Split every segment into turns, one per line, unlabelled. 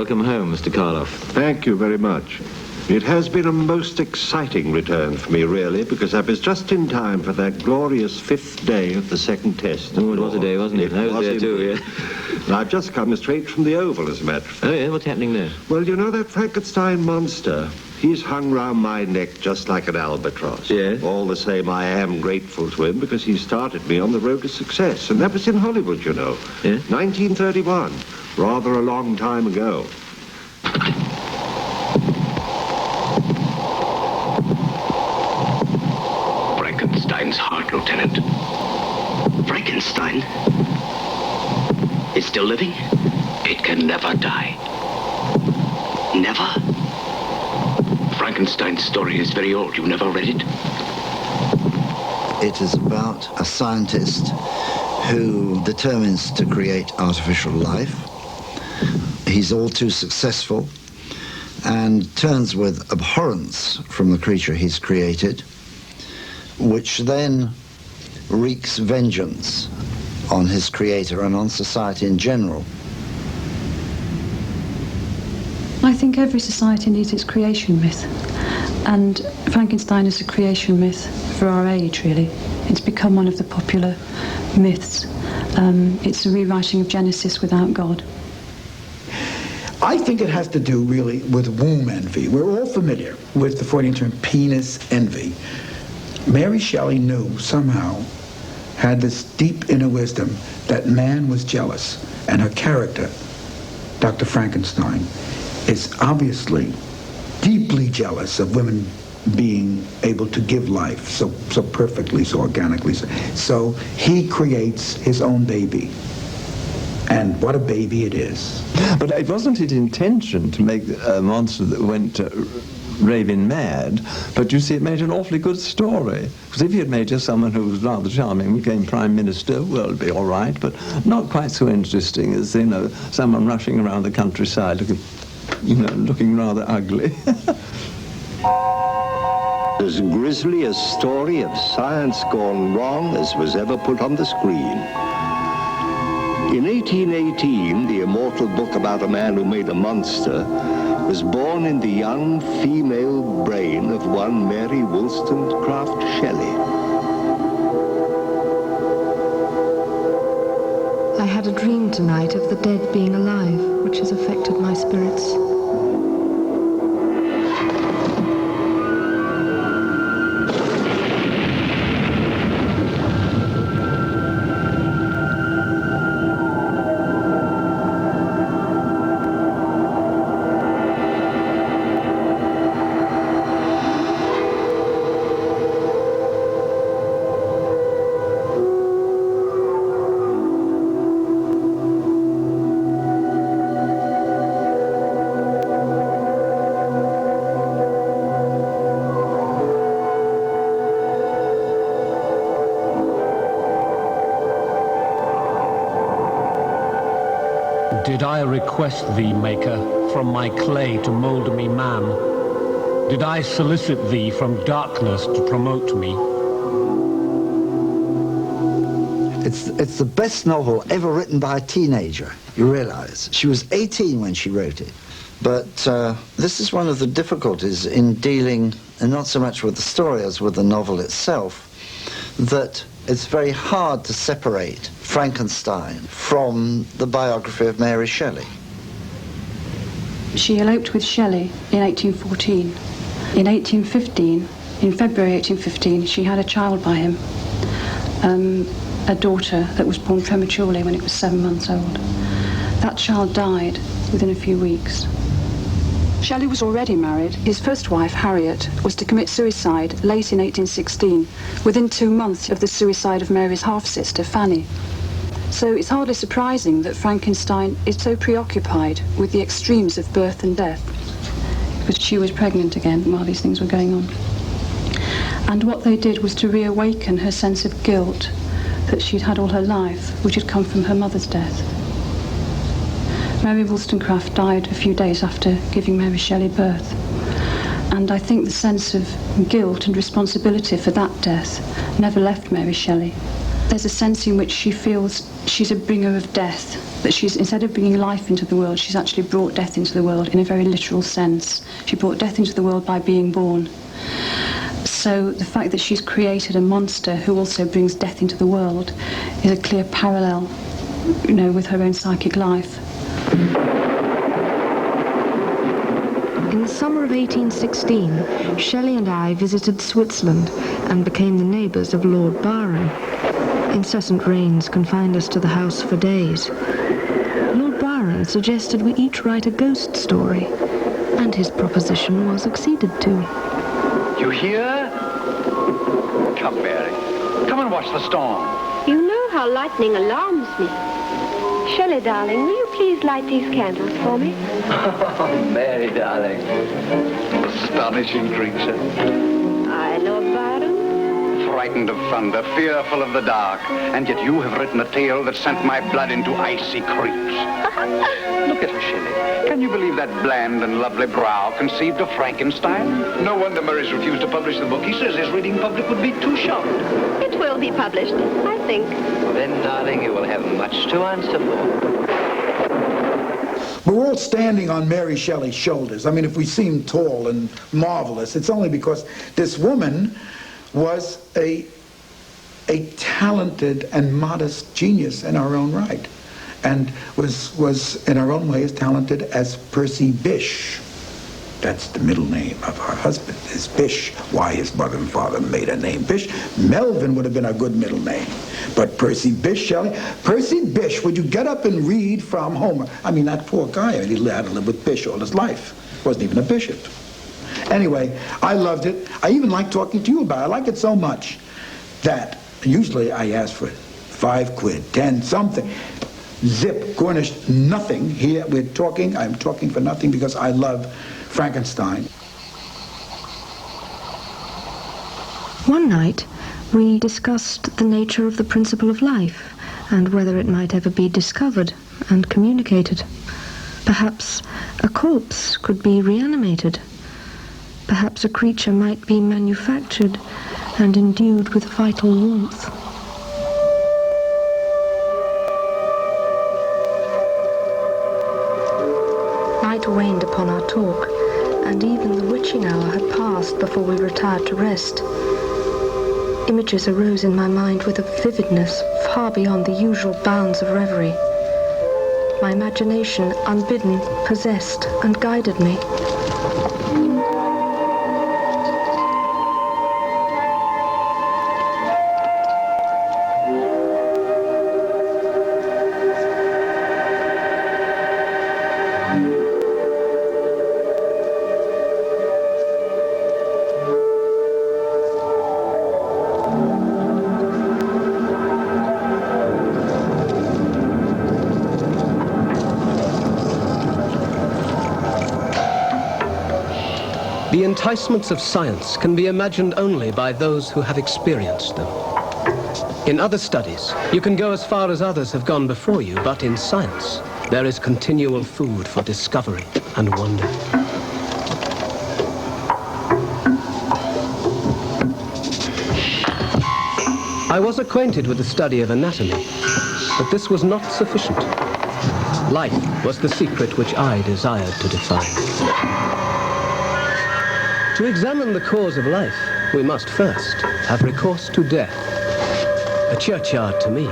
Welcome home, Mr. Karloff.
Thank you very much. It has been a most exciting return for me, really, because I was just in time for that glorious 5th day of the second test.
Oh, it was a day, wasn't it? I was there too, yeah.
I've just come straight from the Oval, as a matter of fact.
Oh, yeah? What's happening there?
Well, you know that Frankenstein monster? He's hung round my neck just like an albatross.
Yeah?
All the same, I am grateful to him because he started me on the road to success. And that was in Hollywood, you know.
Yeah?
1931. Rather a long time ago.
Frankenstein's heart, Lieutenant.
Frankenstein?
It's still living? It can never die.
Never?
Frankenstein's story is very old. You never read it?
It is about a scientist who determines to create artificial life. He's all too successful and turns with abhorrence from the creature he's created, which then wreaks vengeance on his creator and on society in general.
I think every society needs its creation myth, and Frankenstein is a creation myth for our age, really. It's become one of the popular myths. It's a rewriting of Genesis without God.
I think it has to do really with womb envy. We're all familiar with the Freudian term penis envy. Mary Shelley knew somehow, had this deep inner wisdom that man was jealous, and her character, Dr. Frankenstein, is obviously deeply jealous of women being able to give life so perfectly, so organically. So he creates his own baby. And what a baby it is.
But it wasn't his intention to make a monster that went raving mad, but you see, it made an awfully good story. Because if he had made just someone who was rather charming, became Prime Minister, well, it'd be all right, but not quite so interesting as, you know, someone rushing around the countryside looking rather ugly.
As grisly a story of science gone wrong as was ever put on the screen. In 1818, the immortal book about a man who made a monster was born in the young female brain of one Mary Wollstonecraft Shelley.
I had a dream tonight of the dead being alive, which has affected my spirits.
Did I request thee, Maker, from my clay to mould me man? Did I solicit thee from darkness to promote me?
It's the best novel ever written by a teenager, you realize. She was 18 when she wrote it. But this is one of the difficulties in dealing, and not so much with the story as with the novel itself, that it's very hard to separate Frankenstein from the biography of Mary Shelley.
She eloped with Shelley in 1814. In 1815, in February 1815, she had a child by him, a daughter that was born prematurely when it was 7 months old. That child died within a few weeks. Shelley was already married. His first wife, Harriet, was to commit suicide late in 1816, within 2 months of the suicide of Mary's half-sister, Fanny. So it's hardly surprising that Frankenstein is so preoccupied with the extremes of birth and death, because she was pregnant again while these things were going on. And what they did was to reawaken her sense of guilt that she'd had all her life, which had come from her mother's death. Mary Wollstonecraft died a few days after giving Mary Shelley birth. And I think the sense of guilt and responsibility for that death never left Mary Shelley. there's a sense in which she feels she's a bringer of death, that she's, instead of bringing life into the world, she's actually brought death into the world in a very literal sense. She brought death into the world by being born. So the fact that she's created a monster who also brings death into the world is a clear parallel, you know, with her own psychic life.
In the summer of 1816, Shelley and I visited Switzerland and became the neighbours of Lord Byron. Incessant rains confined us to the house for days. Lord Byron suggested we each write a ghost story, and his proposition was acceded to.
You hear? Come, Mary. Come and watch the storm.
You know how lightning alarms me. Shelley, darling, will you please light these candles for me?
Oh, Mary, darling. Astonishing creature.
I, Lord Byron.
Frightened of thunder, fearful of the dark, and yet you have written a tale that sent my blood into icy creeps. Look at her, Shelley. Can you believe that bland and lovely brow conceived of Frankenstein? No wonder Murray's refused to publish the book. He says his reading public would be too shocked.
It will be published, I think.
Then, darling, you will have much to answer for.
We're all standing on Mary Shelley's shoulders. I mean, if we seem tall and marvelous, it's only because this woman was a talented and modest genius in her own right, and was in her own way as talented as Percy Bysshe. That's the middle name of her husband, is Bysshe. Why his mother and father made her name Bysshe. Melvin would have been a good middle name. But Percy Bysshe, Shelley, Percy Bysshe, would you get up and read from Homer? I mean, that poor guy, he had to live with Bysshe all his life. Wasn't even a bishop. Anyway, I loved it. I even like talking to you about it. I like it so much that usually I ask for 5 quid, 10, something. Zip, garnished, nothing. Here I'm talking for nothing because I love Frankenstein.
One night, we discussed the nature of the principle of life and whether it might ever be discovered and communicated. Perhaps a corpse could be reanimated. Perhaps a creature might be manufactured and endued with vital warmth. Night waned upon our talk, and even the witching hour had passed before we retired to rest. Images arose in my mind with a vividness far beyond the usual bounds of reverie. My imagination, unbidden, possessed and guided me.
The enticements of science can be imagined only by those who have experienced them. In other studies, you can go as far as others have gone before you, but in science, there is continual food for discovery and wonder. I was acquainted with the study of anatomy, but this was not sufficient. Life was the secret which I desired to define. To examine the cause of life, we must first have recourse to death. A churchyard, to me,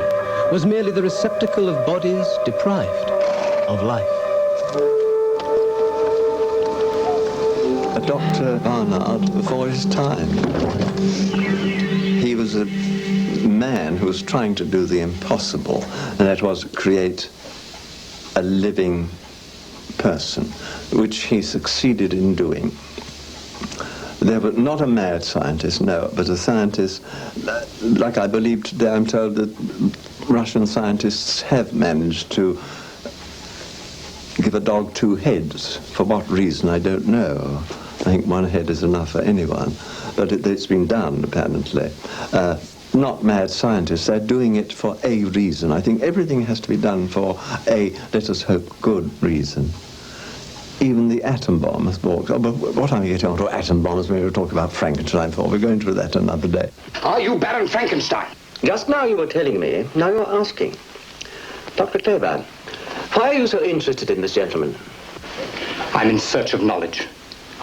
was merely the receptacle of bodies deprived of life.
Dr. Barnard before his time. He was a man who was trying to do the impossible, and that was create a living person, which he succeeded in doing. They were not a mad scientist, no, but a scientist, like I believe today, I'm told that Russian scientists have managed to give a dog 2 heads. For what reason, I don't know. I think 1 head is enough for anyone, but it's been done, apparently. Not mad scientists, they're doing it for a reason. I think everything has to be done for a, let us hope, good reason. Even the atom bomb has walked. Oh, but what are we getting on to atom bombs when we talk about Frankenstein for? We're going to do that another day.
Are you Baron Frankenstein?
Just now you were telling me, now you're asking. Dr. Claiborne, why are you so interested in this gentleman?
I'm in search of knowledge.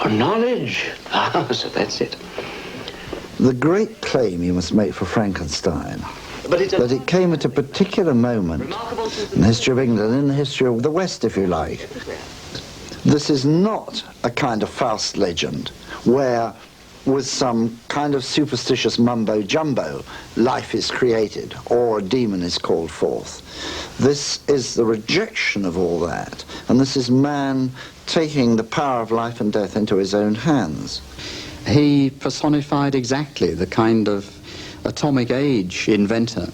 Oh, knowledge? Ah, so that's it.
The great claim you must make for Frankenstein,
But
that it came at a particular moment in the history of England, in the history of the West, if you like. This is not a kind of Faust legend where, with some kind of superstitious mumbo-jumbo, life is created or a demon is called forth. This is the rejection of all that, and this is man taking the power of life and death into his own hands.
He personified exactly the kind of atomic age inventor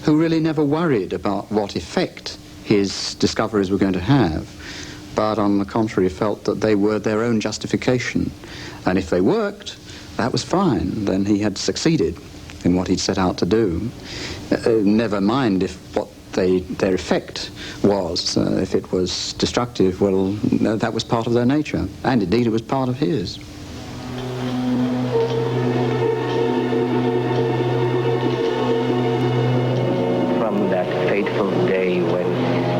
who really never worried about what effect his discoveries were going to have, but on the contrary felt that they were their own justification. And if they worked, that was fine. Then he had succeeded in what he'd set out to do. Never mind if what their effect was. If it was destructive, well, that was part of their nature. And indeed, it was part of his.
From that fateful day when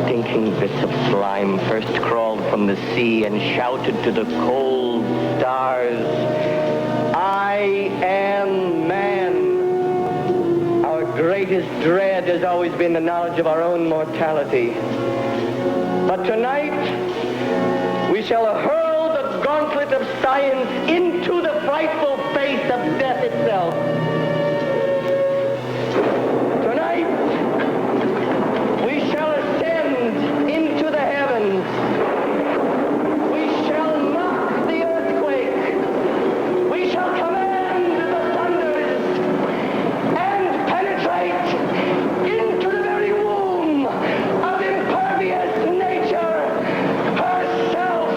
stinking bits of slime first crawled from the sea and shouted to the cold stars, I am man. Our greatest dread has always been the knowledge of our own mortality. But tonight, we shall hurl the gauntlet of science into the frightful face of death itself. Tonight, we shall ascend into the heavens. We shall mock the earthquake. We shall command the thunders and penetrate into the very womb of impervious nature herself.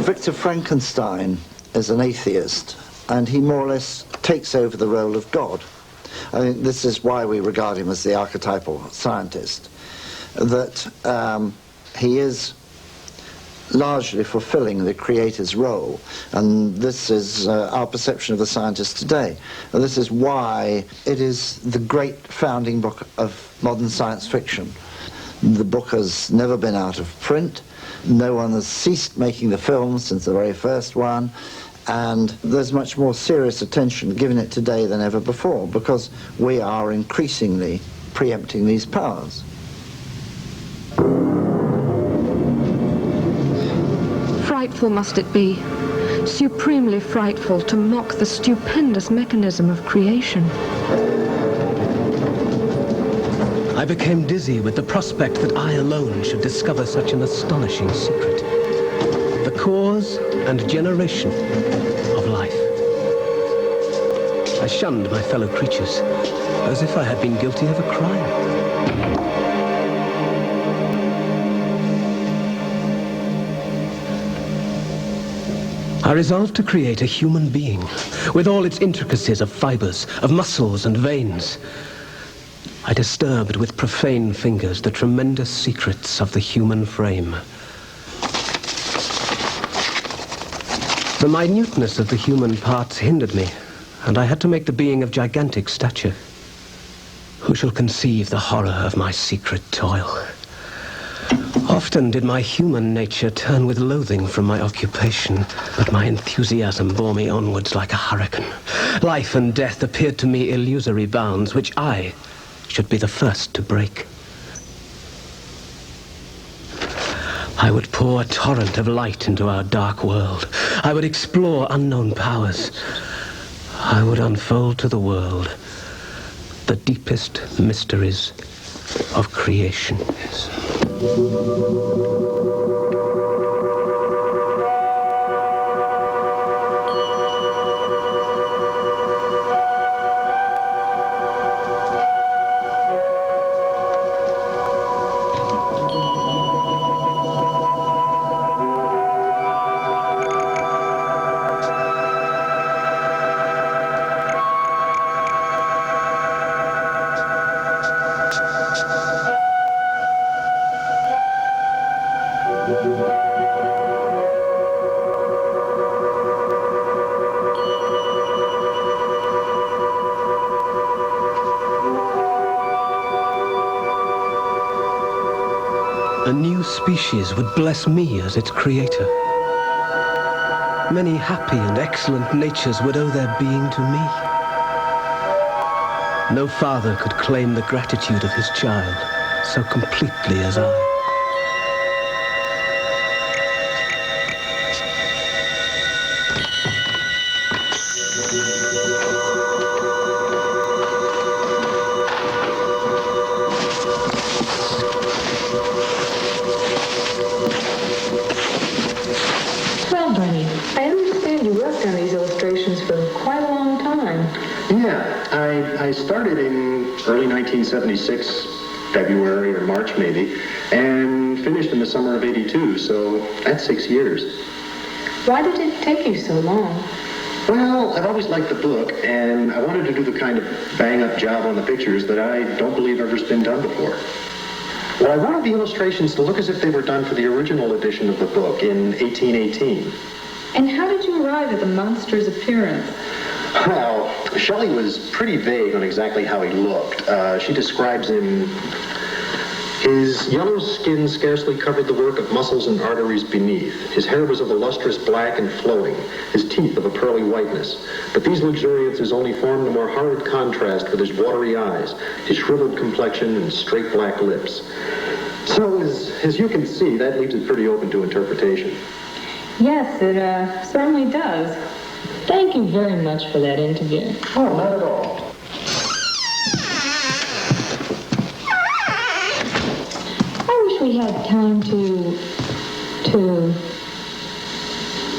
Victor Frankenstein is an atheist, and he more or less takes over the role of God. I think this is why we regard him as the archetypal scientist, that he is largely fulfilling the creator's role, and this is our perception of the scientist today. And this is why it is the great founding book of modern science fiction. The book has never been out of print. No one has ceased making the films since the very first one, and there's much more serious attention given it today than ever before, because we are increasingly preempting these powers.
Frightful must it be, supremely frightful, to mock the stupendous mechanism of creation.
I became dizzy with the prospect that I alone should discover such an astonishing secret. The cause and generation of life. I shunned my fellow creatures as if I had been guilty of a crime. I resolved to create a human being with all its intricacies of fibers, of muscles and veins. I disturbed with profane fingers the tremendous secrets of the human frame. The minuteness of the human parts hindered me, and I had to make the being of gigantic stature. Who shall conceive the horror of my secret toil? Often did my human nature turn with loathing from my occupation, but my enthusiasm bore me onwards like a hurricane. Life and death appeared to me illusory bounds, which I should be the first to break. I would pour a torrent of light into our dark world. I would explore unknown powers. I would unfold to the world the deepest mysteries of creation. A new species would bless me as its creator. Many happy and excellent natures would owe their being to me. No father could claim the gratitude of his child so completely as I.
Well, Berni, I understand you worked on these illustrations for quite a long time.
Yeah, I started in early 1976, February or March maybe, and finished in the summer of '82, so that's 6 years.
Why did it take you so long?
Well, I've always liked the book, and I wanted to do the kind of bang-up job on the pictures that I don't believe ever's been done before. Well, I wanted the illustrations to look as if they were done for the original edition of the book in 1818.
And how did you arrive at the monster's appearance?
Well, Shelley was pretty vague on exactly how he looked. She describes him... His yellow skin scarcely covered the work of muscles and arteries beneath. His hair was of a lustrous black and flowing, his teeth of a pearly whiteness. But these luxuriances only formed a more horrid contrast with his watery eyes, his shriveled complexion, and straight black lips. So, as you can see, that leaves it pretty open to interpretation.
Yes, it certainly does. Thank you very much for that interview.
Oh, not at all.
I wish we had time to...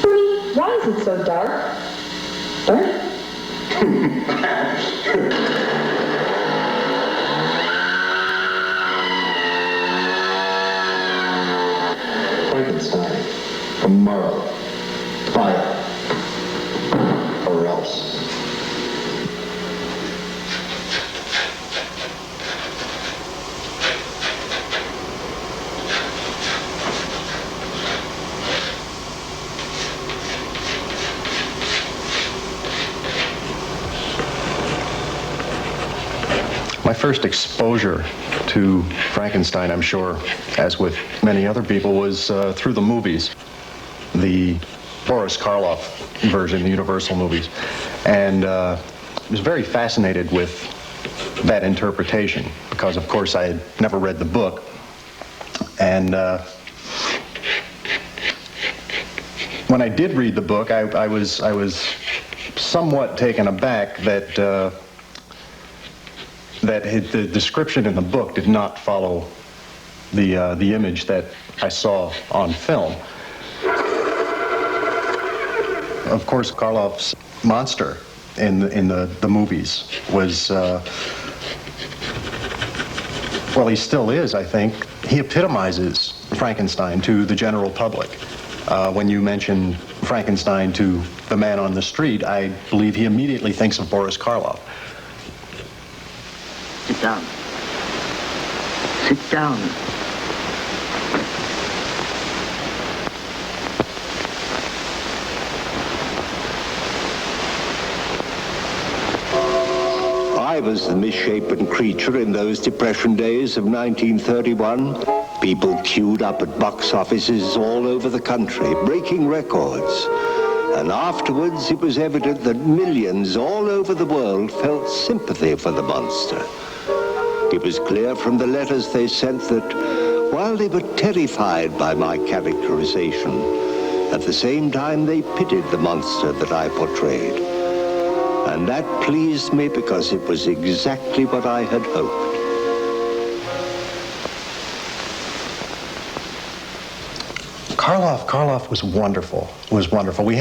Berni, why is it so dark? Berni?
Frankenstein, tomorrow, fire, or else. My first exposure to Frankenstein, I'm sure, as with many other people, was through the movies. The Boris Karloff version, the Universal movies. And I was very fascinated with that interpretation because, of course, I had never read the book. And when I did read the book, I was somewhat taken aback that the description in the book did not follow the image that I saw on film. Of course, Karloff's monster in the movies was, well, he still is, I think. He epitomizes Frankenstein to the general public. When you mention Frankenstein to the man on the street, I believe he immediately thinks of Boris Karloff.
Sit down. Sit down.
I was the misshapen creature in those Depression days of 1931. People queued up at box offices all over the country, breaking records. And afterwards, it was evident that millions all over the world felt sympathy for the monster. It was clear from the letters they sent that while they were terrified by my characterization, at the same time they pitied the monster that I portrayed. And that pleased me because it was exactly what I had hoped.
Karloff was wonderful. We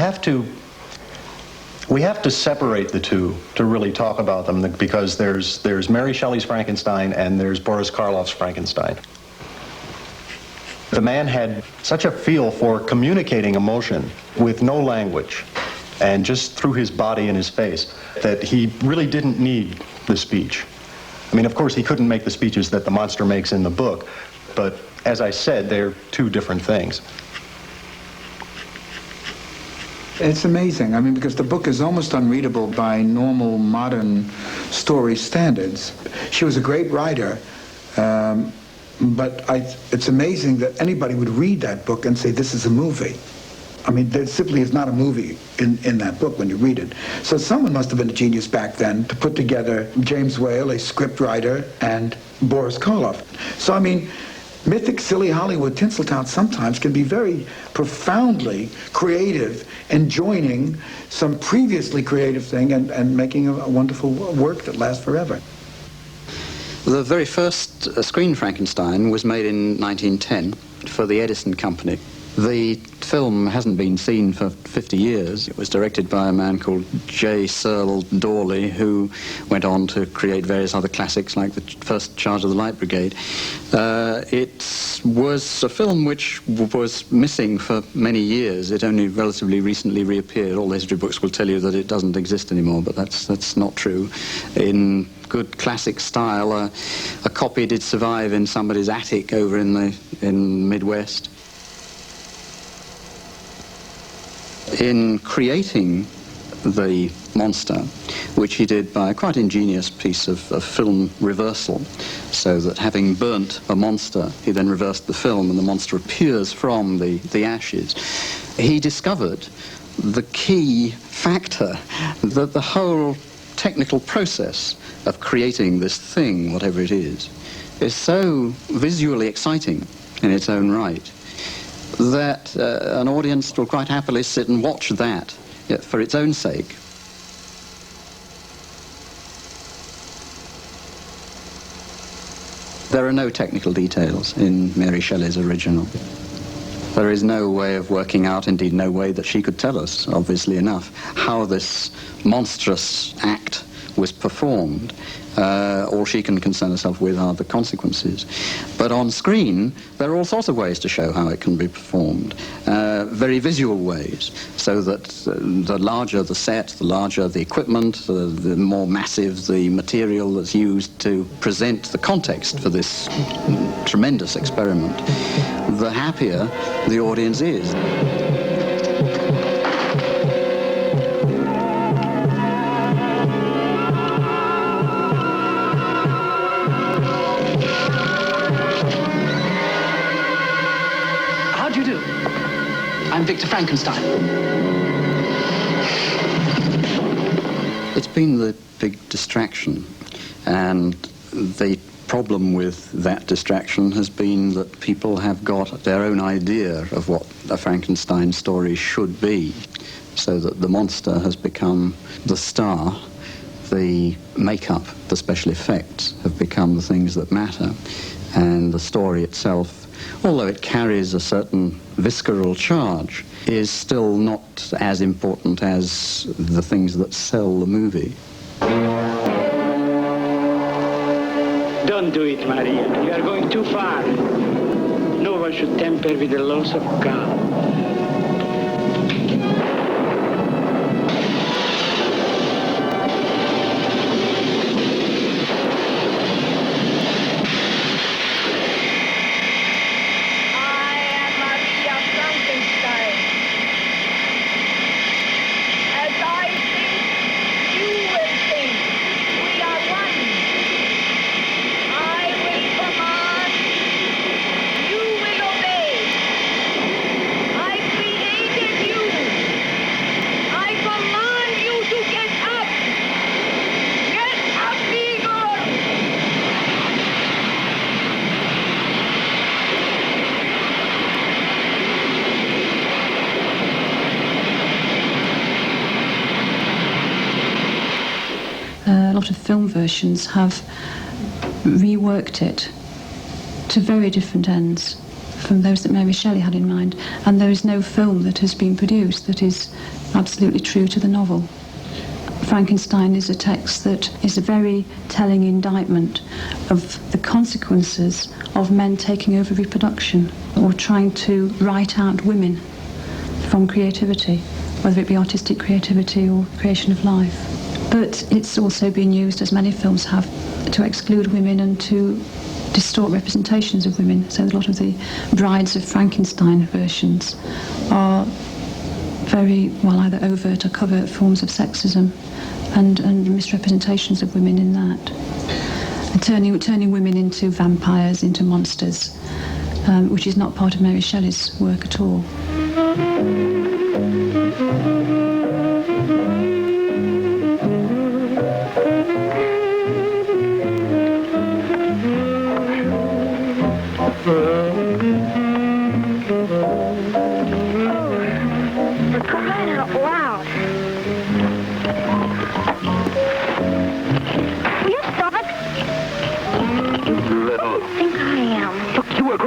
have to separate the two to really talk about them because there's Mary Shelley's Frankenstein and there's Boris Karloff's Frankenstein. The man had such a feel for communicating emotion with no language and just through his body and his face that he really didn't need the speech. I mean, of course, he couldn't make the speeches that the monster makes in the book, but as I said, they're two different things.
It's amazing. I mean, because the book is almost unreadable by normal modern story standards. She was a great writer, but it's amazing that anybody would read that book and say, this is a movie. I mean, there simply is not a movie in that book when you read it. So someone must have been a genius back then to put together James Whale, a script writer, and Boris Karloff. So, I mean, mythic, silly Hollywood, Tinseltown sometimes can be very profoundly creative and joining some previously creative thing and making a wonderful work that lasts forever.
The very first screen Frankenstein was made in 1910 for the Edison company. The film hasn't been seen for 50 years. It was directed by a man called J. Searle Dawley, who went on to create various other classics like The First Charge of the Light Brigade. It was a film which was missing for many years. It only relatively recently reappeared. All the history books will tell you that it doesn't exist anymore, but that's not true. In good classic style, a copy did survive in somebody's attic over in the Midwest. In creating the monster, which he did by a quite ingenious piece of film reversal, so that having burnt a monster, he then reversed the film and the monster appears from the ashes, he discovered the key factor, that the whole technical process of creating this thing, whatever it is so visually exciting in its own right, that an audience will quite happily sit and watch that for its own sake. There are no technical details in Mary Shelley's original. There is no way of working out, indeed no way that she could tell us, obviously enough, how this monstrous act was performed. All she can concern herself with are the consequences. But on screen, there are all sorts of ways to show how it can be performed, very visual ways, so that the larger the set, the larger the equipment, the more massive the material that's used to present the context for this tremendous experiment, the happier the audience is.
I'm Victor Frankenstein.
It's been the big distraction, and the problem with that distraction has been that people have got their own idea of what a Frankenstein story should be, so that the monster has become the star, the makeup, the special effects have become the things that matter, and the story itself, although it carries a certain visceral charge, is still not as important as the things that sell the movie.
Don't do it, Maria. You are going too far. No one should tamper with the laws of God.
A lot of film versions have reworked it to very different ends from those that Mary Shelley had in mind, and there is no film that has been produced that is absolutely true to the novel. Frankenstein is a text that is a very telling indictment of the consequences of men taking over reproduction or trying to write out women from creativity, whether it be artistic creativity or creation of life. But it's also been used, as many films have, to exclude women and to distort representations of women. So a lot of the brides of Frankenstein versions are very, well, either overt or covert forms of sexism and misrepresentations of women in that. And turning women into vampires, into monsters, which is not part of Mary Shelley's work at all.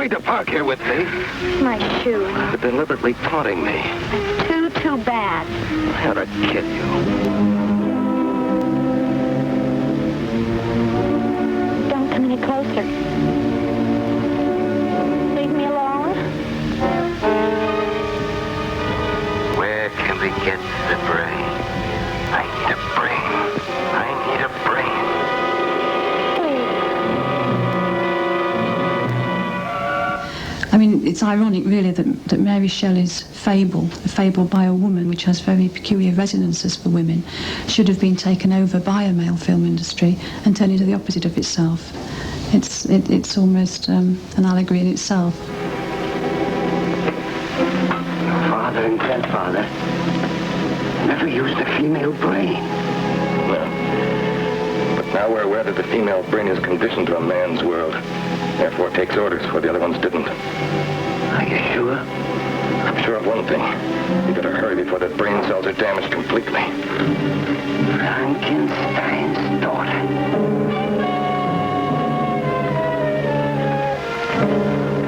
To park here with me.
My shoe.
You're deliberately taunting me.
Too bad.
I ought to kill you.
Don't come any closer. Leave me alone.
Where can we get the brain? I need a brain. I need a brain.
I mean, it's ironic, really, that Mary Shelley's fable, a fable by a woman, which has very peculiar resonances for women, should have been taken over by a male film industry and turned into the opposite of itself. It's almost an allegory in itself.
Father and grandfather never used a female brain.
No. But now we're aware that the female brain is conditioned to a man's world. Therefore, it takes orders where the other ones didn't.
Are you sure?
I'm sure of one thing. You better hurry before the brain cells are damaged completely.
Frankenstein's daughter.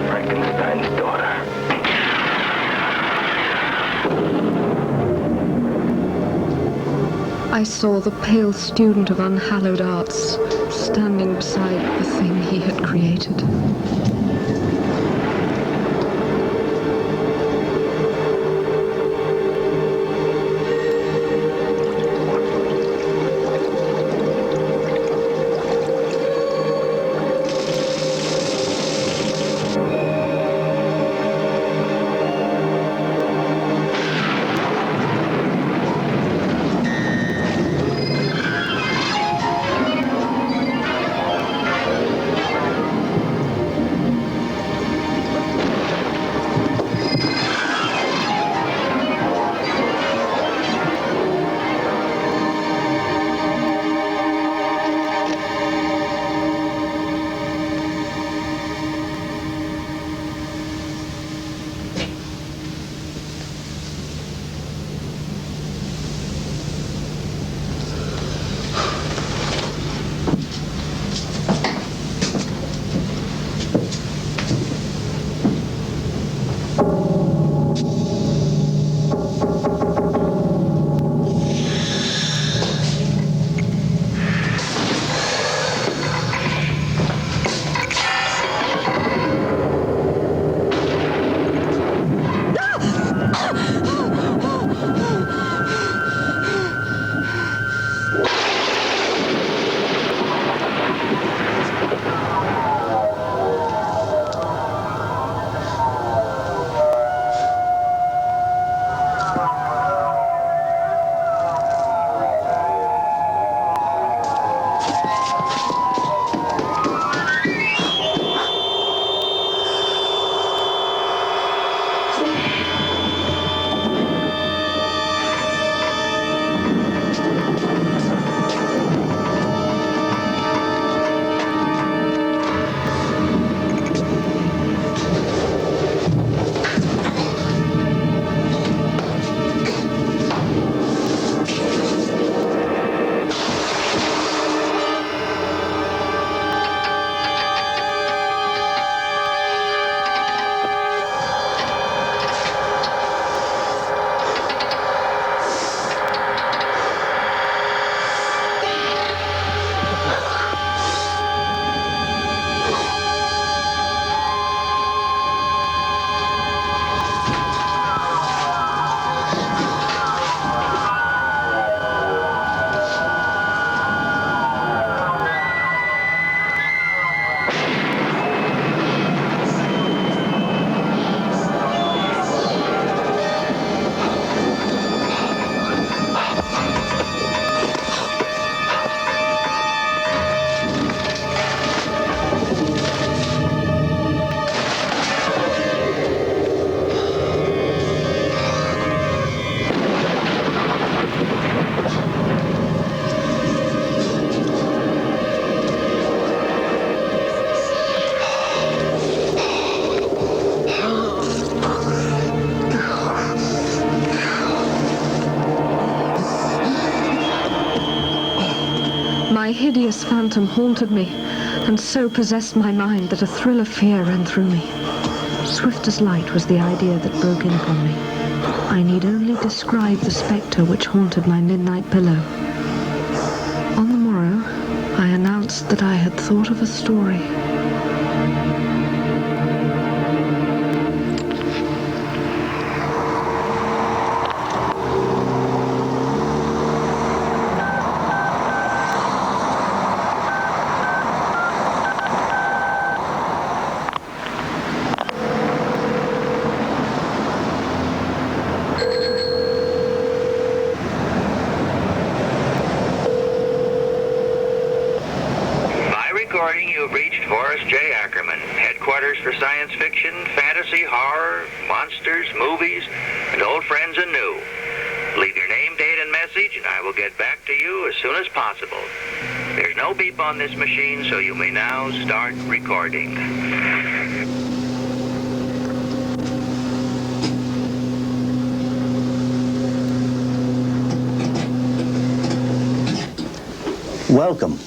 Frankenstein's daughter.
I saw the pale student of unhallowed arts standing beside the thing he had created. hideous phantom haunted me, and so possessed my mind that a thrill of fear ran through me. Swift as light was the idea that broke in upon me. I need only describe the spectre which haunted my midnight pillow. On the morrow, I announced that I had thought of a story.
You've reached Forrest J. Ackerman, headquarters for science fiction, fantasy, horror, monsters, movies, and old friends and new. Leave your name, date, and message, and I will get back to you as soon as possible. There's no beep on this machine, so you may now start recording.
Welcome.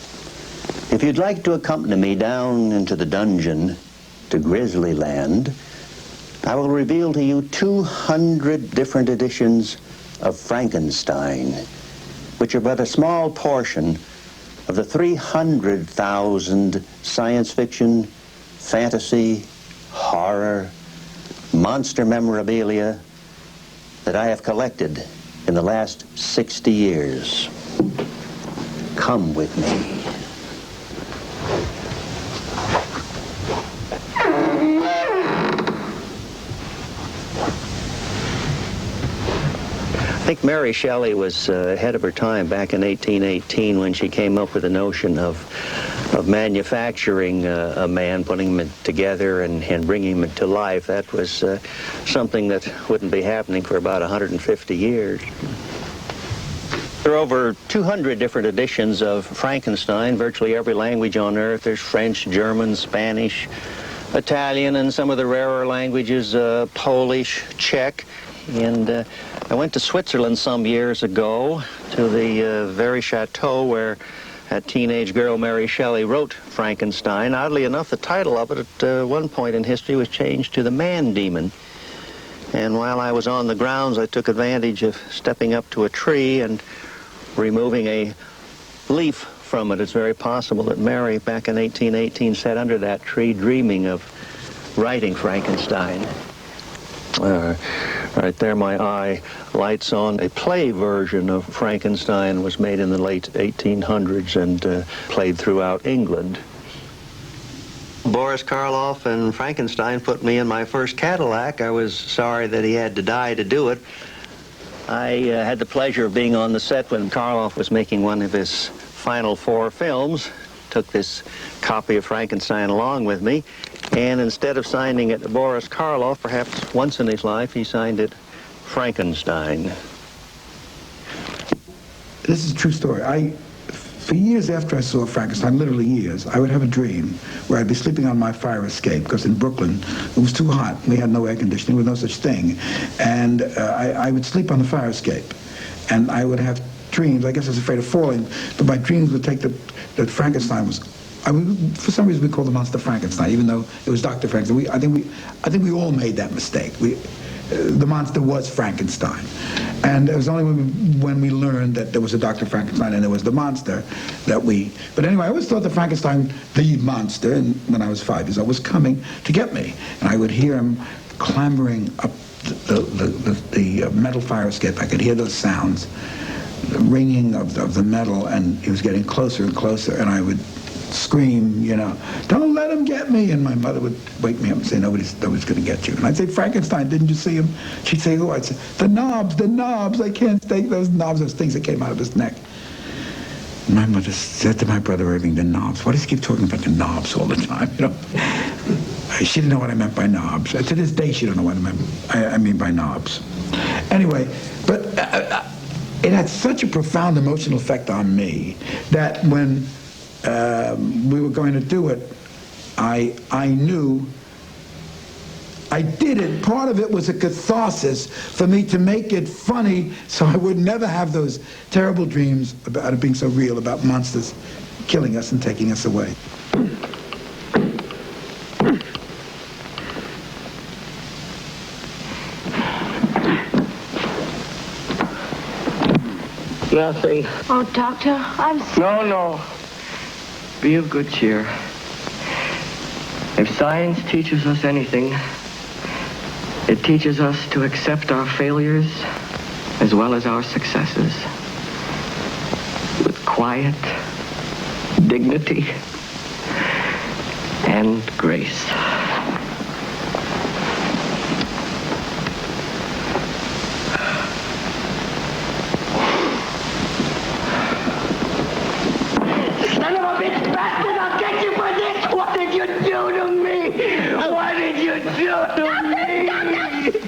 If you'd like to accompany me down into the dungeon to Grisly Land, I will reveal to you 200 different editions of Frankenstein, which are but a small portion of the 300,000 science fiction, fantasy, horror, monster memorabilia that I have collected in the last 60 years. Come with me. I think Mary Shelley was ahead of her time back in 1818 when she came up with the notion of manufacturing a man, putting him together and bringing him to life. That was something that wouldn't be happening for about 150 years. There are over 200 different editions of Frankenstein, virtually every language on earth. There's French, German, Spanish, Italian, and some of the rarer languages, Polish, Czech. And I went to Switzerland some years ago to the very chateau where that teenage girl Mary Shelley wrote Frankenstein. Oddly enough, the title of it at one point in history was changed to The Man Demon. And while I was on the grounds, I took advantage of stepping up to a tree and removing a leaf from it. It's very possible that Mary, back in 1818, sat under that tree dreaming of writing Frankenstein. Right there, my eye lights on. A play version of Frankenstein was made in the late 1800s and played throughout England. Boris Karloff and Frankenstein put me in my first Cadillac. I was sorry that he had to die to do it. I had the pleasure of being on the set when Karloff was making one of his final 4 films. Took this copy of Frankenstein along with me, and instead of signing it Boris Karloff, perhaps once in his life, he signed it Frankenstein.
This is a true story. For years after I saw Frankenstein, literally years, I would have a dream where I'd be sleeping on my fire escape, because in Brooklyn it was too hot. We had no air conditioning, there was no such thing. And I would sleep on the fire escape, and I would have dreams. I guess I was afraid of falling, but my dreams would take that Frankenstein was, for some reason we called the monster Frankenstein, even though it was Dr. Frankenstein. I think we all made that mistake. The monster was Frankenstein. And it was only when we learned that there was a Dr. Frankenstein and there was the monster that we... But anyway, I always thought that Frankenstein, the monster, and when I was 5 years old, was coming to get me. And I would hear him clambering up the metal fire escape. I could hear those sounds, the ringing of the metal, and he was getting closer and closer, and I would scream, you know, "Don't let him get me!" And my mother would wake me up and say, nobody's going to get you. And I'd say, "Frankenstein, didn't you see him?" She'd say, "Who?" I'd say, the knobs, I can't take those knobs," those things that came out of his neck. And my mother said to my brother Irving, "The knobs, why does he keep talking about the knobs all the time?" You know, she didn't know what I meant by knobs. To this day, she don't know what I mean by knobs. Anyway, but it had such a profound emotional effect on me that when we were going to do it, I knew I did it. Part of it was a catharsis for me to make it funny so I would never have those terrible dreams about it being so real, about monsters killing us and taking us away.
Nothing.
Oh, Doctor, I'm sorry.
No. Be of good cheer. If science teaches us anything, it teaches us to accept our failures as well as our successes with quiet, dignity, and grace.
Son of a bitch bastard, I'll get you for this! What did you do to me? What did you do to me?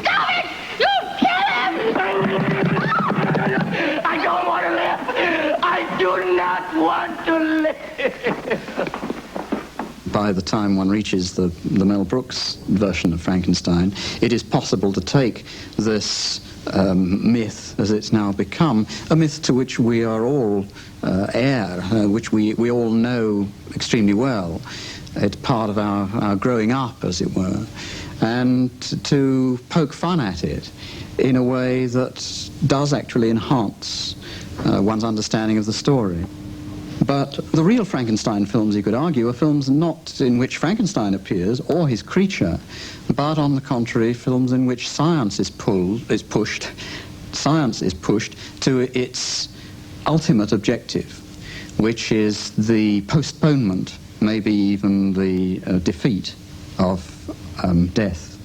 Stop it! You kill him! I don't want to live! I do not want to live!
By the time one reaches the Mel Brooks version of Frankenstein, it is possible to take this myth, as it's now become, a myth to which we are all heir, which we all know extremely well. It's part of our growing up, as it were, and to poke fun at it in a way that does actually enhance one's understanding of the story. But the real Frankenstein films, you could argue, are films not in which Frankenstein appears or his creature, but on the contrary, films in which science is pushed to its ultimate objective, which is the postponement, maybe even the defeat of death.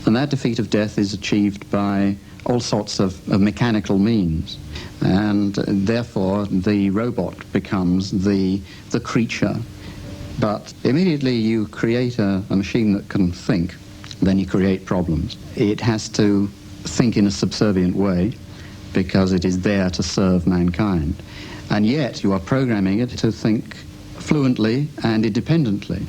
And that defeat of death is achieved by all sorts of mechanical means. And therefore the robot becomes the creature. But immediately you create a machine that can think, then you create problems. It has to think in a subservient way because it is there to serve mankind. And yet you are programming it to think fluently and independently.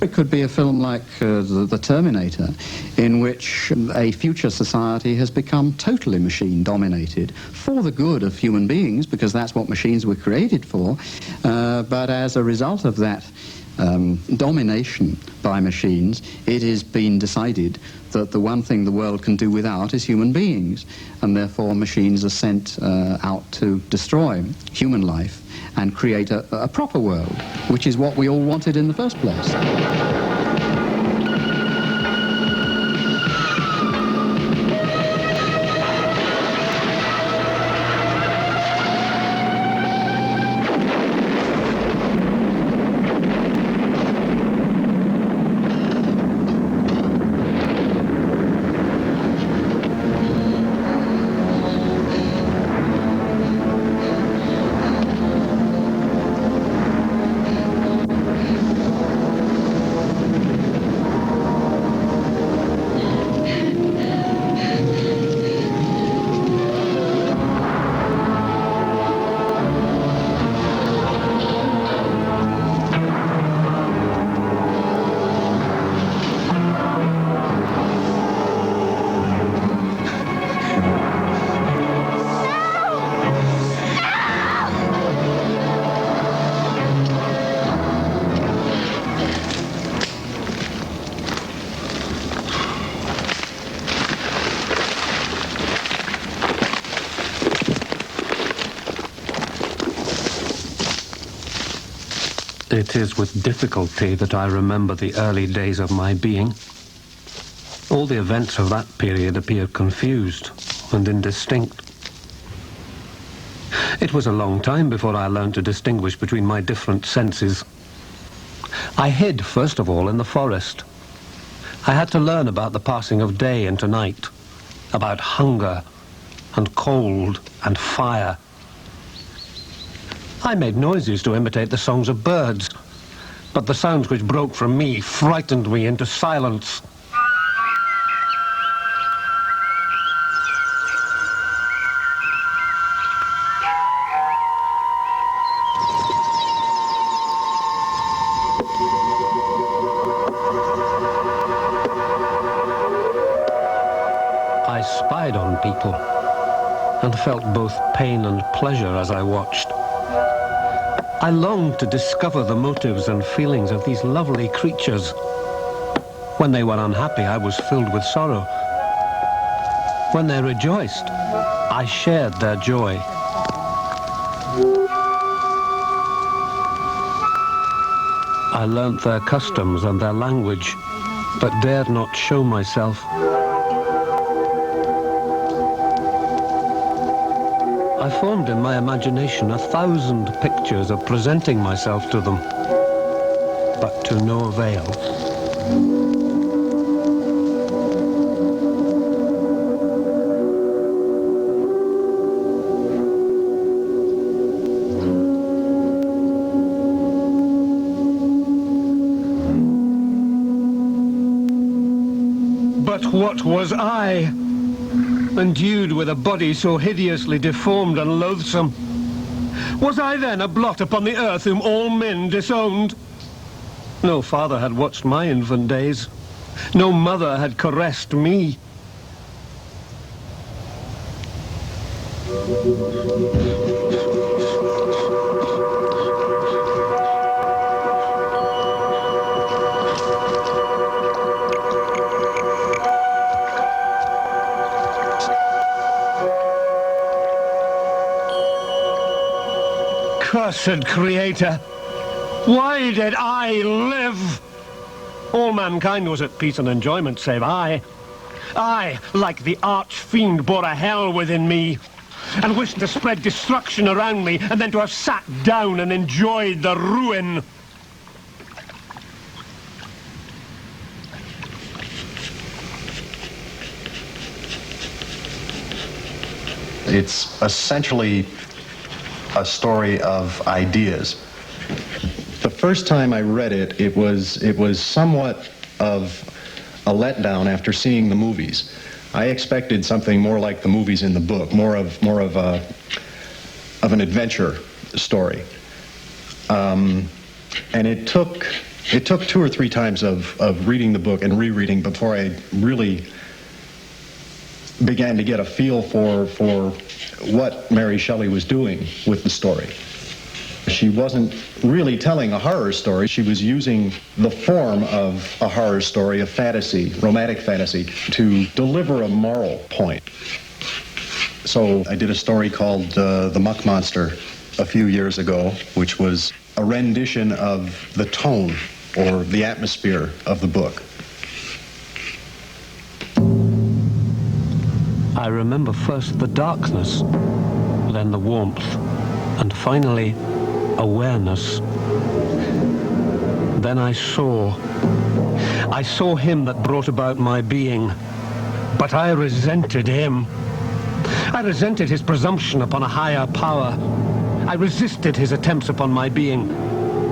It could be a film like The Terminator, in which a future society has become totally machine-dominated for the good of human beings, because that's what machines were created for, but as a result of that domination by machines, it has been decided that the one thing the world can do without is human beings, and therefore machines are sent out to destroy human life and create a proper world, which is what we all wanted in the first place.
It is with difficulty that I remember the early days of my being. All the events of that period appear confused and indistinct. It was a long time before I learned to distinguish between my different senses. I hid, first of all, in the forest. I had to learn about the passing of day into night, about hunger and cold and fire. I made noises to imitate the songs of birds, but the sounds which broke from me frightened me into silence. I spied on people and felt both pain and pleasure as I watched. I longed to discover the motives and feelings of these lovely creatures. When they were unhappy, I was filled with sorrow. When they rejoiced, I shared their joy. I learnt their customs and their language, but dared not show myself. I formed in my imagination 1,000 pictures of presenting myself to them, but to no avail. But what was I? Endued with a body so hideously deformed and loathsome. Was I then a blot upon the earth whom all men disowned? No father had watched my infant days. No mother had caressed me. Cursed creator, why did I live? All mankind was at peace and enjoyment save I. I, like the arch-fiend, bore a hell within me, and wished to spread destruction around me, and then to have sat down and enjoyed the ruin.
It's essentially a story of ideas. The first time I read it, it was somewhat of a letdown after seeing the movies. I expected something more like the movies in the book, more of an adventure story. And it took 2 or 3 times of reading the book and rereading before I really began to get a feel for what Mary Shelley was doing with the story. She wasn't really telling a horror story. She was using the form of a horror story, a fantasy, romantic fantasy, to deliver a moral point. So I did a story called The Muck Monster a few years ago, which was a rendition of the tone or the atmosphere of the book.
I remember first the darkness, then the warmth, and finally awareness. Then I saw him that brought about my being, but I resented him. I resented his presumption upon a higher power. I resisted his attempts upon my being.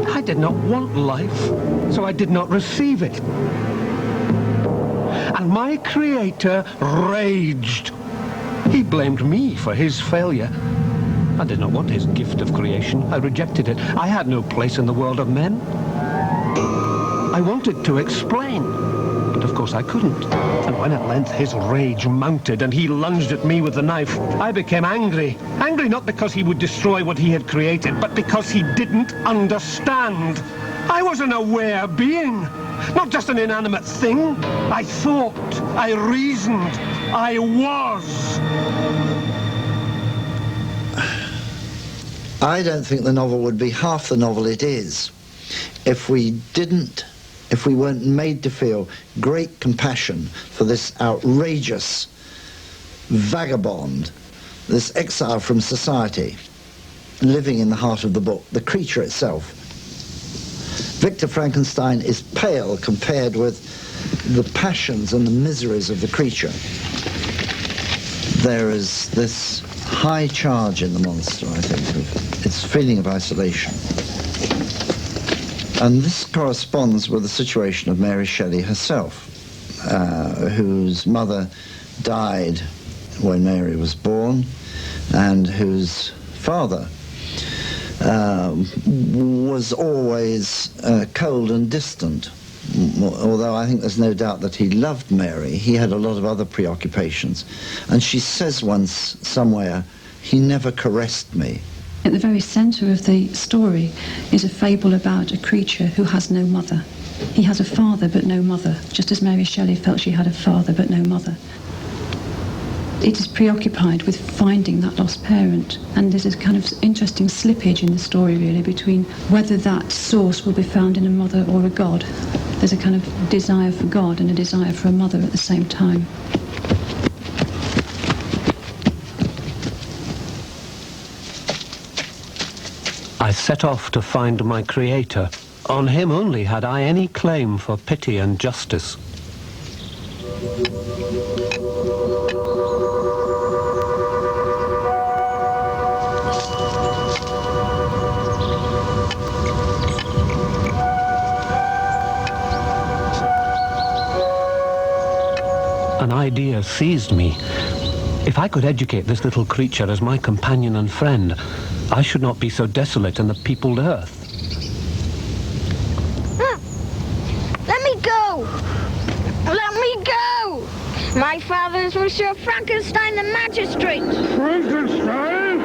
I did not want life, so I did not receive it. And my creator raged. He blamed me for his failure. I did not want his gift of creation. I rejected it. I had no place in the world of men. I wanted to explain, but of course I couldn't. And when at length his rage mounted and he lunged at me with the knife, I became angry. Angry not because he would destroy what he had created, but because he didn't understand. I was an aware being, not just an inanimate thing. I thought, I reasoned, I was.
I don't think the novel would be half the novel it is if we weren't made to feel great compassion for this outrageous vagabond, this exile from society, living in the heart of the book, the creature itself. Victor Frankenstein is pale compared with the passions and the miseries of the creature. There is this high charge in the monster, I think, of its feeling of isolation. And this corresponds with the situation of Mary Shelley herself, whose mother died when Mary was born, and whose father was always cold and distant. Although I think there's no doubt that he loved Mary, he had a lot of other preoccupations. And she says once, somewhere, he never caressed me.
At the very centre of the story is a fable about a creature who has no mother. He has a father but no mother, just as Mary Shelley felt she had a father but no mother. It is preoccupied with finding that lost parent, and there's a kind of interesting slippage in the story really between whether that source will be found in a mother or a god. There's a kind of desire for God and a desire for a mother at the same time.
I set off to find my creator. On him only had I any claim for pity and justice. An idea seized me. If I could educate this little creature as my companion and friend, I should not be so desolate in the peopled earth.
Let me go! Let me go! My father is Monsieur Frankenstein, the magistrate.
Frankenstein?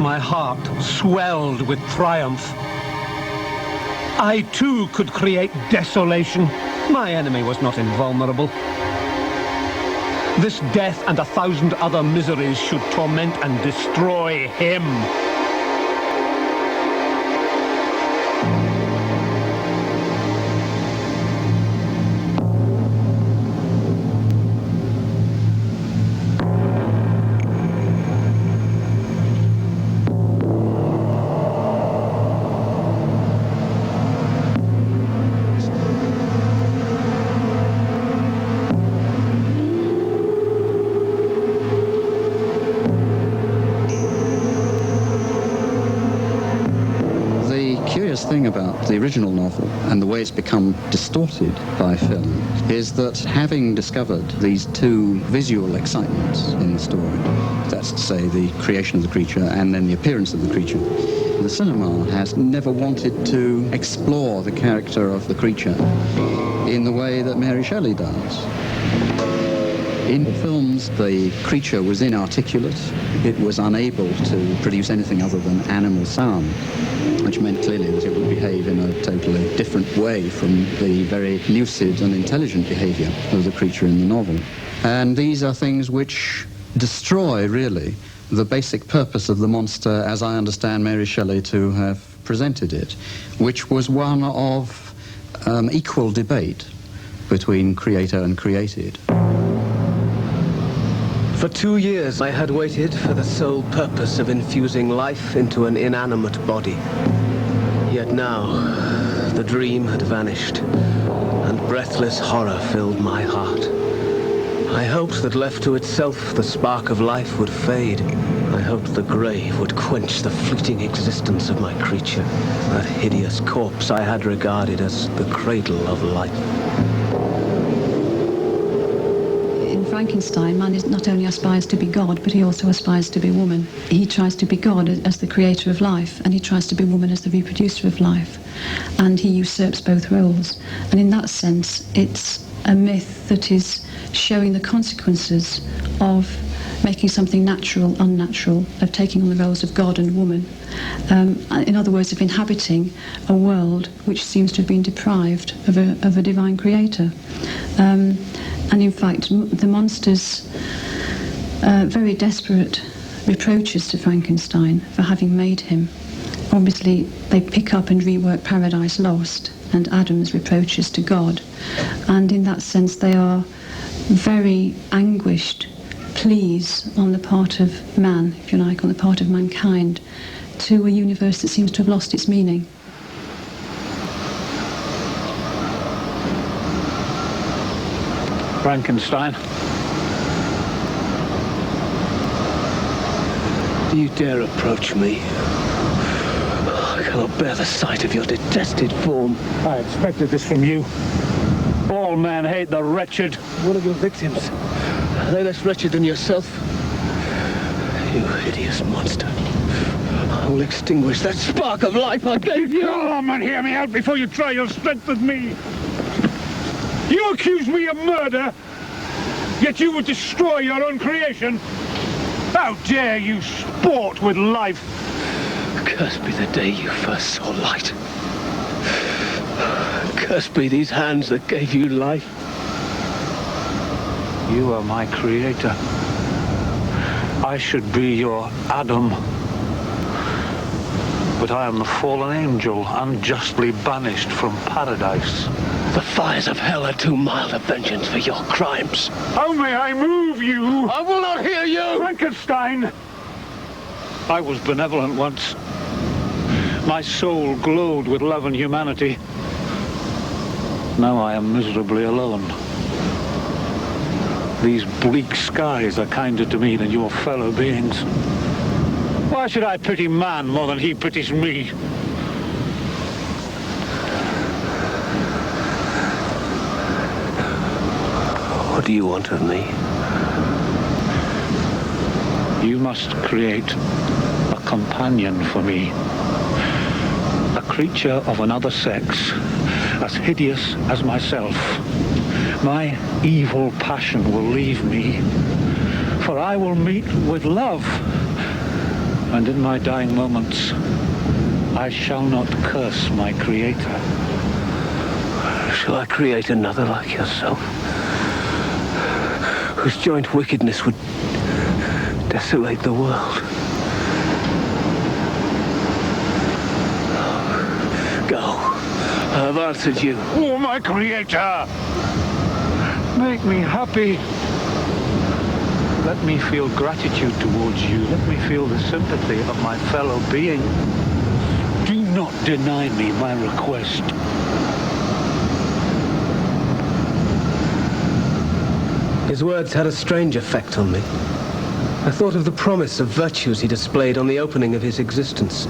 My heart swelled with triumph. I too could create desolation. My enemy was not invulnerable. This death and 1,000 other miseries should torment and destroy him.
Thing about the original novel and the way it's become distorted by film is that having discovered these two visual excitements in the story, that's to say the creation of the creature and then the appearance of the creature, the cinema has never wanted to explore the character of the creature in the way that Mary Shelley does. In the films, the creature was inarticulate. It was unable to produce anything other than animal sound, which meant clearly that it would behave in a totally different way from the very lucid and intelligent behavior of the creature in the novel. And these are things which destroy, really, the basic purpose of the monster as I understand Mary Shelley to have presented it, which was one of equal debate between creator and created.
For 2 years I had waited for the sole purpose of infusing life into an inanimate body. Yet now, the dream had vanished, and breathless horror filled my heart. I hoped that left to itself the spark of life would fade. I hoped the grave would quench the fleeting existence of my creature, that hideous corpse I had regarded as the cradle of life.
Frankenstein, man is not only aspires to be God, but he also aspires to be woman. He tries to be God as the creator of life, and he tries to be woman as the reproducer of life. And he usurps both roles. And in that sense, it's a myth that is showing the consequences of making something natural unnatural, of taking on the roles of God and woman. In other words, of inhabiting a world which seems to have been deprived of a divine creator. And in fact, the monster's very desperate reproaches to Frankenstein for having made him, obviously they pick up and rework Paradise Lost and Adam's reproaches to God. And in that sense, they are very anguished pleas on the part of man, if you like, on the part of mankind, to a universe that seems to have lost its meaning.
Frankenstein.
Do you dare approach me? I cannot bear the sight of your detested form.
I expected this from you. All men hate the wretched.
One of your victims. Are they less wretched than yourself? You hideous monster.
will extinguish that spark of life I gave you.
Come and hear me out before you try your strength with me. You accuse me of murder, yet you would destroy your own creation. How dare you sport with life?
Cursed be the day you first saw light. Cursed be these hands that gave you life.
You are my creator. I should be your Adam. But I am the fallen angel, unjustly banished from paradise.
The fires of hell are too mild a vengeance for your crimes.
How may I move you?
I will not hear you!
Frankenstein!
I was benevolent once. My soul glowed with love and humanity. Now I am miserably alone. These bleak skies are kinder to me than your fellow beings. Why should I pity man more than he pities me?
What do you want of me?
You must create a companion for me. A creature of another sex, as hideous as myself. My evil passion will leave me, for I will meet with love. And in my dying moments, I shall not curse my creator.
Shall I create another like yourself, whose joint wickedness would desolate the world? Go. I have answered you.
Oh, my creator!
Make me happy. Let me feel gratitude towards you. Let me feel the sympathy of my fellow being. Do not deny me my request.
His words had a strange effect on me. I thought of the promise of virtues he displayed on the opening of his existence,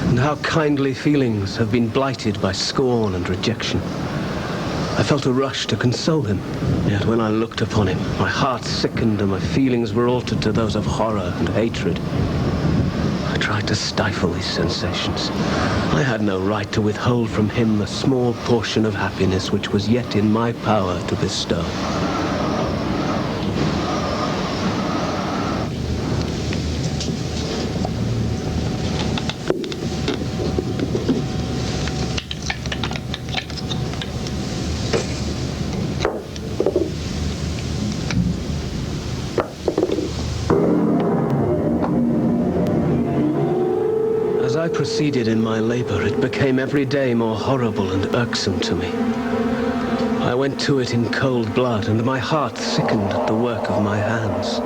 and how kindly feelings have been blighted by scorn and rejection. I felt a rush to console him, yet when I looked upon him, my heart sickened and my feelings were altered to those of horror and hatred. I tried to stifle these sensations. I had no right to withhold from him the small portion of happiness which was yet in my power to bestow. Proceeded in my labor, it became every day more horrible and irksome to me. I went to it in cold blood, and my heart sickened at the work of my hands.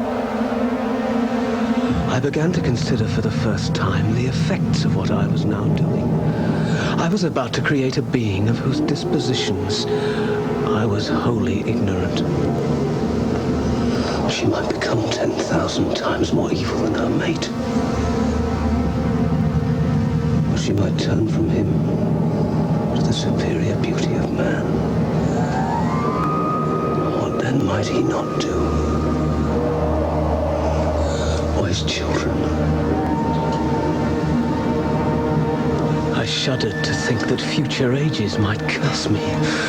I began to consider for the first time the effects of what I was now doing. I was about to create a being of whose dispositions I was wholly ignorant. She might become 10,000 times more evil than her mate. She might turn from him to the superior beauty of man. What then might he not do? Or his children? I shuddered to think that future ages might curse me,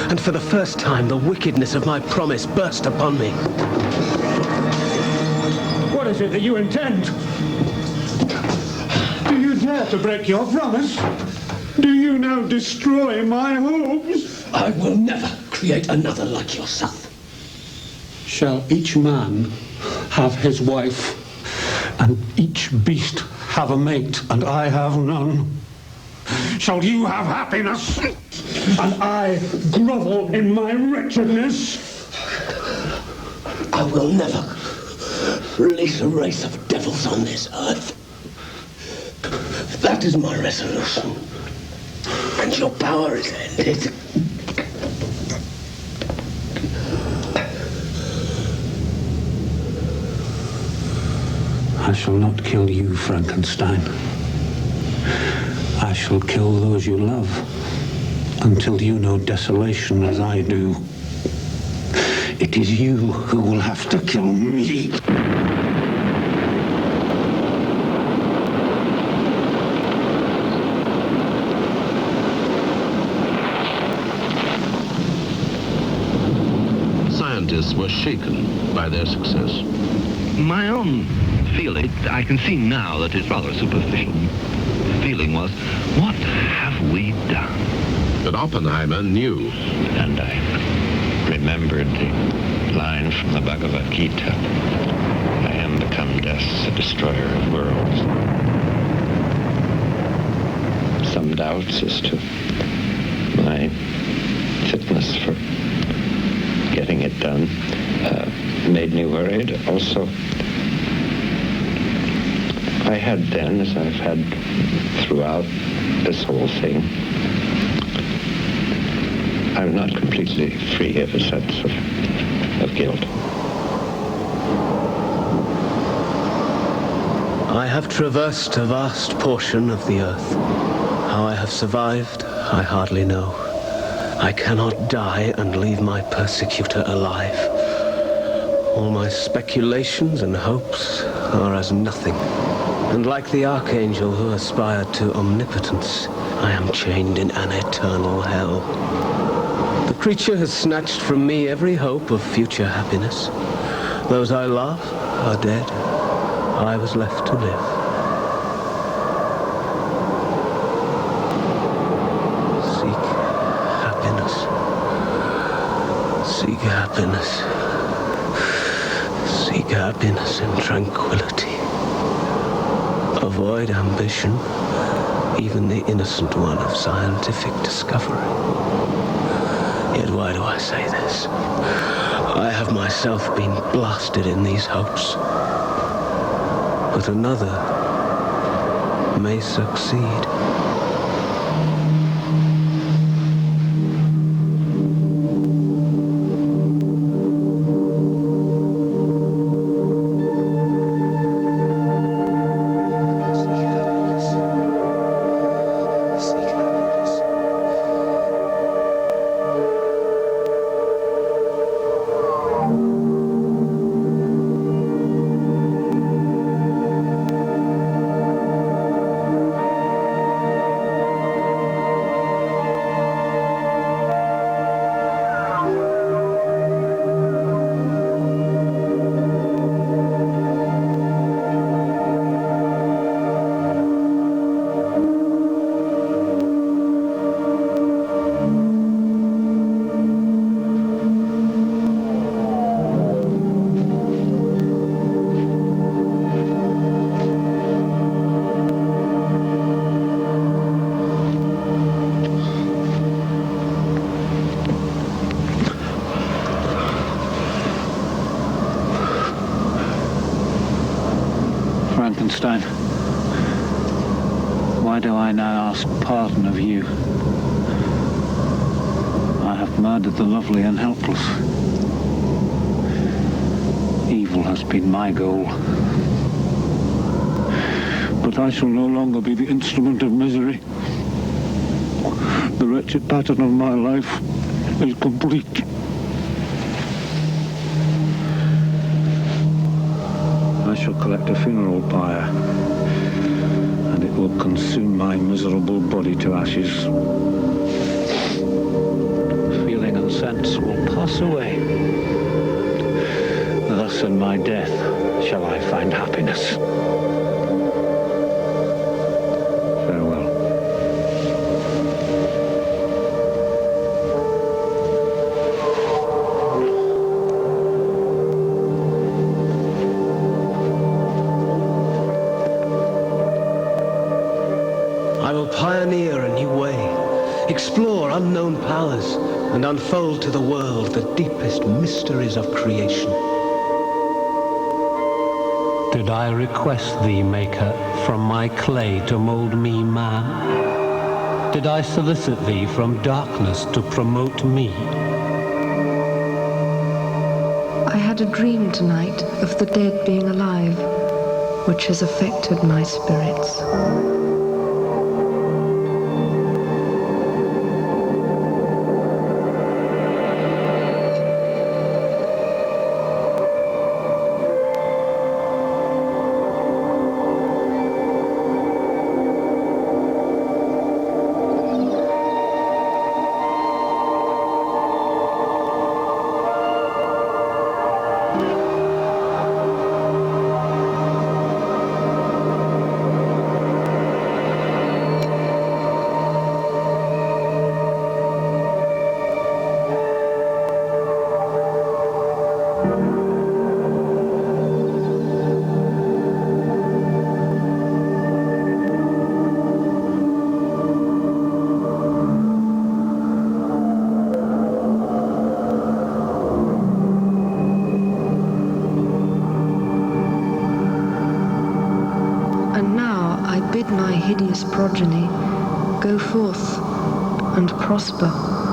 and for the first time the wickedness of my promise burst upon me.
What is it that you intend? Do you dare to break your promise? Do you now destroy my hopes?
I will never create another like yourself.
Shall each man have his wife, and each beast have a mate, and I have none? Shall you have happiness, and I grovel in my wretchedness?
I will never release a race of devils on this earth. That is my resolution. And your power is ended.
I shall not kill you, Frankenstein. I shall kill those you love, until you know desolation as I do. It is you who will have to kill me.
artists were shaken by their success.
My own feeling, I can see now that it's rather superficial. Feeling was, what have we done?
But Oppenheimer knew.
And I remembered the line from the Bhagavad Gita. I am become death, the destroyer of worlds. Some doubts as to my fitness for getting it done made me worried. Also, I had then, as I've had throughout this whole thing, I'm not completely free of a sense of guilt.
I have traversed a vast portion of the earth. How I have survived, I hardly know. I cannot die and leave my persecutor alive. All my speculations and hopes are as nothing. And like the archangel who aspired to omnipotence, I am chained in an eternal hell. The creature has snatched from me every hope of future happiness. Those I love are dead. I was left to live. Seek happiness. Seek happiness in tranquility. Avoid ambition, even the innocent one of scientific discovery. Yet why do I say this? I have myself been blasted in these hopes. But another may succeed.
Frankenstein, why do I now ask pardon of you? I have murdered the lovely and helpless. Evil has been my goal. But I shall no longer be the instrument of misery. The wretched pattern of my life is complete. I shall collect a funeral pyre, and it will consume my miserable body to ashes. Feeling and sense will pass away. Thus in my death shall I find happiness. Farewell.
I will pioneer a new way, explore unknown powers, and unfold to the world the deepest mysteries of creation.
Did I request thee, Maker, from my clay to mold me man? Did I solicit thee from darkness to promote me?
I had a dream tonight of the dead being alive, which has affected my spirits. I bid my hideous progeny go forth and prosper.